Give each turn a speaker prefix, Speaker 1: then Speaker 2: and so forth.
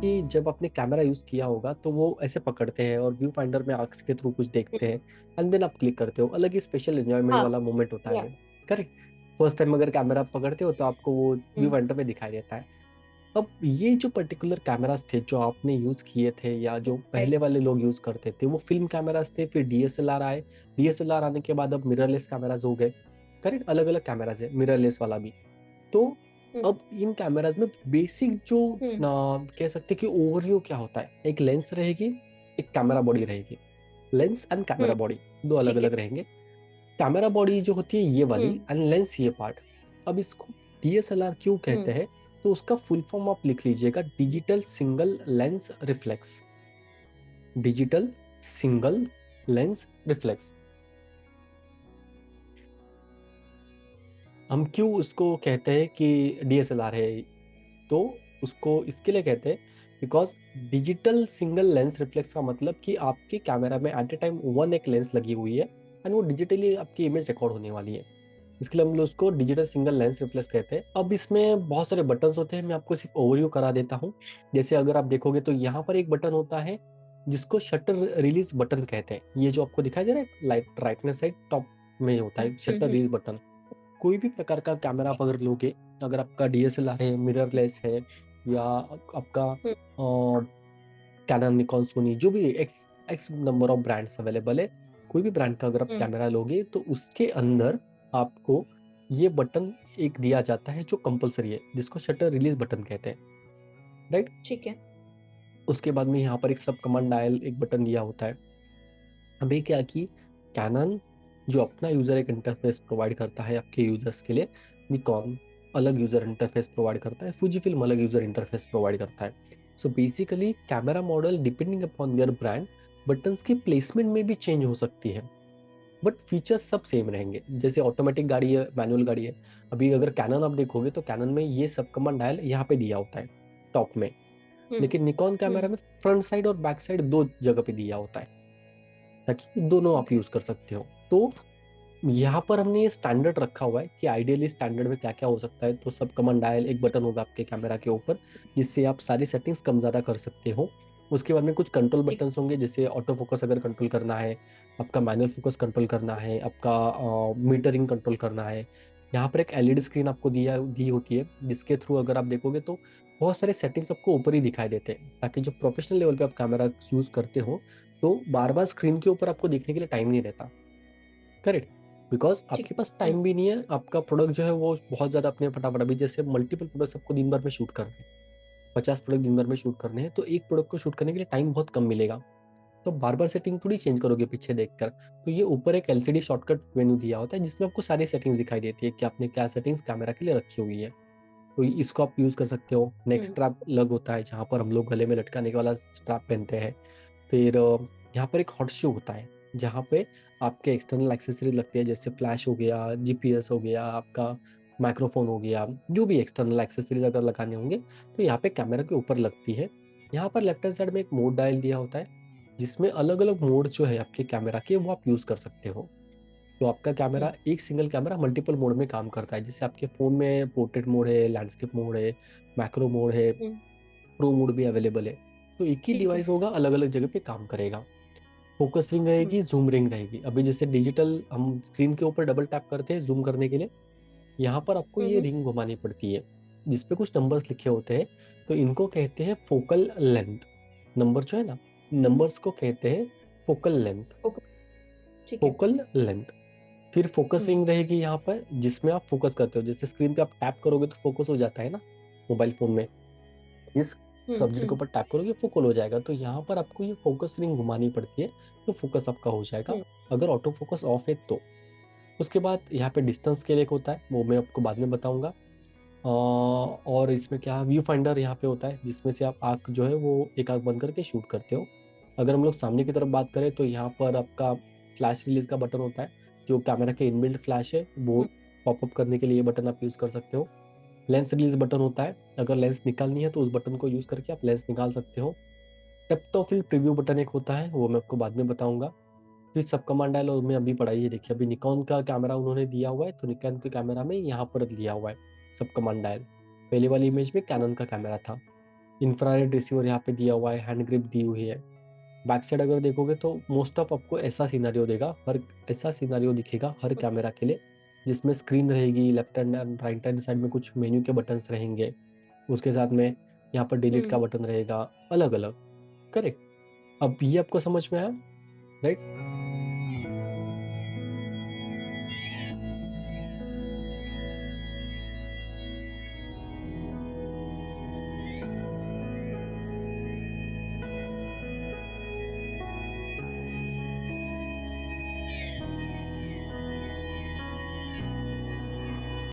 Speaker 1: कि जब आपने कैमरा यूज़ किया होगा तो वो ऐसे पकड़ते हैं और व्यू फाइंडर में आँख के थ्रू कुछ
Speaker 2: हुँ,
Speaker 1: देखते हैं एंड देन आप क्लिक करते हो। अलग ही स्पेशल एन्जॉयमेंट
Speaker 2: हाँ,
Speaker 1: वाला मोमेंट होता है
Speaker 2: या
Speaker 1: वो। करेक्ट? फर्स्ट टाइम अगर कैमरा आप पकड़ते हो तो आपको वो व्यू
Speaker 2: हुँ,
Speaker 1: फाइंडर में दिखाई देता है। अब ये जो पर्टिकुलर कैमरास थे जो आपने यूज़ किए थे या जो
Speaker 2: राइट,
Speaker 1: पहले वाले लोग यूज़ करते थे, वो फ़िल्म कैमरास थे, फिर डीएसएलआर आए। डीएसएलआर आने के बाद अब मिररलेस कैमरास हो गए। करेक्ट? अलग-अलग कैमरास है, मिररलेस वाला भी। तो
Speaker 2: हुँ,
Speaker 1: अब इन कैमरास में बेसिक जो
Speaker 2: हुँ,
Speaker 1: कह सकते हैं कि ओवरव्यू क्या होता है, एक लेंस रहेगी, एक कैमरा बॉडी रहेगी। Lens and
Speaker 2: hmm,
Speaker 1: camera body 2
Speaker 2: ठीक है।
Speaker 1: अलग-अलग रहेंगे। कैमरा बॉडी जो होती है ये वाली
Speaker 2: हुँ,
Speaker 1: एंड लेंस ये पार्ट। अब इसको डीएसएलआर क्यों कहते
Speaker 2: हुँ,
Speaker 1: हैं? तो उसका फुल फॉर्म आप लिख लीजिएगा, digital single lens reflex. Digital single lens reflex. हम क्यों उसको कहते हैं कि डीएसएलआर है? तो उसको इसके लिए कहते हैं because digital single lens reflex का मतलब कि आपके कैमरा में एट ए टाइम वन एक लेंस लगी हुई है एंड वो डिजिटली आपकी इमेज रिकॉर्ड होने वाली है। इसके लिए हम लोग उसको डिजिटल सिंगल लेंस रिफ्लेक्स कहते हैं। अब इसमें बहुत सारे बटन्स होते हैं, मैं आपको सिर्फ ओवरव्यू करा देता हूँ। जैसे अगर आप देखोगे तो यहाँ पर एक बटन होता है जिसको शटर रिलीज बटन कहते हैं। ये जो आपको दिखाई दे रहा है light right hand side top में होता
Speaker 2: हुँ,
Speaker 1: है
Speaker 2: हुँ,
Speaker 1: शटर
Speaker 2: हुँ,
Speaker 1: रिलीज बटन। कोई भी प्रकार का कैमरा आप अगर लोगे, अगर आपका डीएसएलआर है, मिररलेस है या आपका
Speaker 2: हुँ,
Speaker 1: कैनन, निकॉन, सोनी, जो भी x x number of brands available है, कोई भी ब्रांड का अगर आप
Speaker 2: हुँ,
Speaker 1: कैमरा लोगे तो उसके अंदर आपको ये बटन एक दिया जाता है जो कंपलसरी है, जिसको शटर रिलीज बटन कहते हैं। राइट?
Speaker 2: ठीक है।
Speaker 1: उसके बाद में यहाँ पर एक सब कमांड डायल एक बटन दिया होता है। अभी क्या कि कैनन जो अपना यूजर एक इंटरफेस प्रोवाइड करता है आपके यूजर्स के लिए, निकॉन अलग यूजर इंटरफेस प्रोवाइड करता है, फुजी फिल्म अलग यूजर इंटरफेस प्रोवाइड करता है। So basically camera model depending upon their brand buttons की प्लेसमेंट में भी चेंज हो सकती है, बट फीचर्स सब सेम रहेंगे। जैसे ऑटोमेटिक गाड़ी है, मैनुअल गाड़ी है। अभी अगर कैनन आप देखोगे तो कैनन में ये सब कमांड डायल यहाँ पे दिया होता है टॉप में,
Speaker 2: हुँ,
Speaker 1: लेकिन निकॉन
Speaker 2: हुँ,
Speaker 1: कैमरा में फ्रंट साइड और बैक साइड दो जगह पे दिया होता है ताकि दोनों आप
Speaker 2: ओके,
Speaker 1: यूज कर सकते हो। तो यहाँ पर हमने ये स्टैंडर्ड रखा हुआ है कि आइडियली स्टैंडर्ड में क्या क्या हो सकता है। तो सब कमांड डायल एक बटन होगा आपके कैमरा के ऊपर जिससे आप सारी सेटिंग्स कम ज़्यादा कर सकते हो। उसके बाद में कुछ कंट्रोल
Speaker 2: ठीक,
Speaker 1: बटन्स होंगे, जैसे ऑटो फोकस अगर कंट्रोल करना है, आपका मैनुअल फोकस कंट्रोल करना है, आपका मीटरिंग कंट्रोल करना है। यहाँ पर एक एलईडी स्क्रीन आपको दिया दी होती है जिसके थ्रू अगर आप देखोगे तो बहुत सारे सेटिंग्स आपको ऊपर ही दिखाई देते हैं, ताकि जो प्रोफेशनल लेवल पे आप कैमरा यूज करते हो तो बार बार स्क्रीन के ऊपर आपको देखने के लिए टाइम नहीं रहता। करेक्ट? बिकॉज़
Speaker 2: ठीक
Speaker 1: आपके
Speaker 2: है।
Speaker 1: पास
Speaker 2: हुँ,
Speaker 1: टाइम भी नहीं है, आपका प्रोडक्ट जो है वो बहुत ज़्यादा अपने फटाफट, अभी जैसे मल्टीपल प्रोडक्ट्स आपको दिन भर में शूट करने हैं, 50 प्रोडक्ट दिन भर में शूट करने हैं, तो एक प्रोडक्ट को शूट करने के लिए टाइम बहुत कम मिलेगा। तो बार-बार सेटिंग थोड़ी चेंज करोगे पीछे देखकर। तो ये ऊपर एक एलसीडी शॉर्टकट मेन्यू दिया होता है जिसमें आपको सारी सेटिंग्स दिखाई देती है कि आपने क्या सेटिंग्स कैमरा के लिए रखी हुई है। तो इसको आप यूज़ कर सकते हो। नेक
Speaker 2: हुँ,
Speaker 1: स्ट्रैप अलग होता है जहाँ पर हम लोग गले में लटकाने के वाला स्ट्रैप पहनते हैं। फिर यहाँ पर एक हॉट शू होता है, जहाँ पे आपके एक्सटर्नल एक्सेसरीज लगती है, जैसे फ्लैश हो गया, जीपीएस हो गया, आपका माइक्रोफोन हो गया, जो भी एक्सटर्नल एक्सेसरीज अगर लगाने होंगे, तो यहाँ पे कैमरा के ऊपर लगती है। यहाँ पर लेफ्ट हैंड साइड में एक मोड डायल दिया होता है, जिसमें अलग-अलग मोड जो है आपके कैमरा के वो आप यूज़ कर सकते हो। तो आपका
Speaker 2: हुँ,
Speaker 1: कैमरा एक सिंगल कैमरा मल्टीपल मोड में काम करता है। जैसे आपके फ़ोन में पोर्ट्रेट मोड है, लैंडस्केप मोड है, मैक्रो मोड है,
Speaker 2: हुँ,
Speaker 1: प्रो मोड भी अवेलेबल है। तो एक ही
Speaker 2: ठीक है।
Speaker 1: डिवाइस होगा, अलग-अलग जगह पे काम करेगा। फोकस रिंग
Speaker 2: हुँ,
Speaker 1: रहेगी, ज़ूम रिंग रहेगी। अभी जैसे डिजिटल हम स्क्रीन के ऊपर डबल टैप करते हैं ज़ूम करने के लिए, यहाँ पर आपको
Speaker 2: हुँ,
Speaker 1: ये
Speaker 2: हुँ,
Speaker 1: रिंग घुमानी पड़ती है, जिस पे कुछ नंबर्स लिखे होते हैं। तो इनको कहते हैं फोकल लेंथ। नंबर जो है ना, नंबर्स को कहते हैं फोकल लेंथ।
Speaker 2: ओके, ठीक है।
Speaker 1: Focal length. फिर फोकस
Speaker 2: हुँ,
Speaker 1: रिंग रहेगी यहाँ पर जिसमें आप फोकस करते हो। जैसे स्क्रीन पे आप टैप करोगे तो फोकस हो जाता है ना मोबाइल फ़ोन में। इस
Speaker 2: हुँ,
Speaker 1: सब्जेक्ट के
Speaker 2: हुँ,
Speaker 1: ऊपर टैप करोगे फोकल हो जाएगा। तो यहाँ पर आपको ये फोकस रिंग घुमानी पड़ती है, तो फोकस आपका हो जाएगा।
Speaker 2: हुँ,
Speaker 1: अगर ऑटो फोकस ऑफ है तो। उसके बाद यहाँ पे डिस्टेंस स्केल एक होता है, वो मैं आपको बाद में बताऊंगा। और इसमें क्या व्यू फाइंडर यहाँ पे होता है जिसमें से आप आँख जो है वो एक आँख बंद करके शूट करते हो। अगर हम लोग सामने की तरफ बात करें तो यहाँ पर आपका फ्लैश रिलीज का बटन होता है, जो कैमरा के इनबिल्ट फ्लैश है वो
Speaker 2: हुँ,
Speaker 1: पॉपअप करने के लिए ये बटन आप यूज़ कर सकते हो। लेंस रिलीज बटन होता है, अगर लेंस निकालनी है तो उस बटन को यूज़ करके आप लेंस निकाल सकते हो। Depth of field preview button एक होता है, वो मैं आपको बाद में बताऊंगा। फिर सब कमांड डायल और मैं अभी पढ़ाई है, देखिए अभी निकॉन का कैमरा उन्होंने दिया हुआ है तो निकॉन के कैमरा में यहाँ पर दिया हुआ है सब कमांड डायल। पहले वाली इमेज में कैनन का कैमरा था। इंफ्रारेड रिसीवर यहाँ पे दिया हुआ है, हैंड ग्रिप दी हुई है। बैक साइड अगर देखोगे तो मोस्ट ऑफ आपको ऐसा सिनारियो देगा, हर ऐसा सिनारियो दिखेगा हर
Speaker 2: ओके।
Speaker 1: कैमरा के लिए, जिसमें स्क्रीन रहेगी, left hand and right hand side में कुछ मेन्यू के बटन्स रहेंगे, उसके साथ में यहाँ पर डिलीट का
Speaker 2: हम्म।
Speaker 1: बटन रहेगा, अलग अलग। करेक्ट। अब ये आपको समझ में आया, राइट?